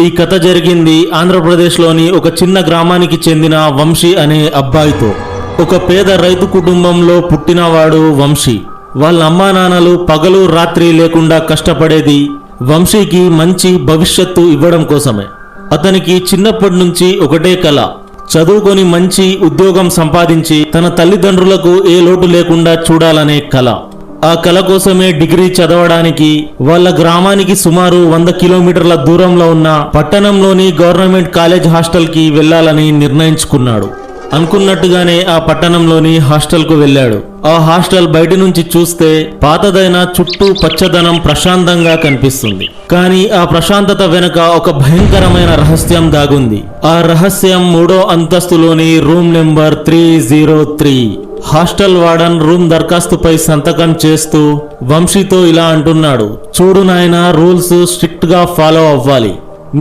ఈ కథ జరిగింది ఆంధ్రప్రదేశ్లోని ఒక చిన్న గ్రామానికి చెందిన వంశీ అనే అబ్బాయితో. ఒక పేద రైతు కుటుంబంలో పుట్టినవాడు వంశీ. వాళ్ళ అమ్మా నాన్నలు పగలు రాత్రి లేకుండా కష్టపడేది వంశీకి మంచి భవిష్యత్తు ఇవ్వడం కోసమే. అతనికి చిన్నప్పటి నుంచి ఒకటే కల, చదువుకొని మంచి ఉద్యోగం సంపాదించి తన తల్లిదండ్రులకు ఏ లోటు లేకుండా చూడాలనే కల. ఆ కల కోసమే డిగ్రీ చదవడానికి వాళ్ళ గ్రామానికి సుమారు 100 కిలోమీటర్ల దూరంలో ఉన్న పట్టణంలోని గవర్నమెంట్ కాలేజ్ హాస్టల్కి వెళ్లాలని నిర్ణయించుకున్నాడు. అనుకున్నట్టుగానే ఆ పట్టణంలోని హాస్టల్కు వెళ్ళాడు. ఆ హాస్టల్ బయట నుంచి చూస్తే పాతదైన, చుట్టూ పచ్చదనం ప్రశాంతంగా కనిపిస్తుంది. కానీ ఆ ప్రశాంతత వెనుక ఒక భయంకరమైన రహస్యం దాగుంది. ఆ రహస్యం 3వ అంతస్తులోని room number 303. Hostel warden room దరఖాస్తుపై సంతకం చేస్తూ వంశీతో ఇలా అంటున్నాడు, చూడు నాయనా, రూల్స్ స్ట్రిక్ట్ గా ఫాలో అవ్వాలి.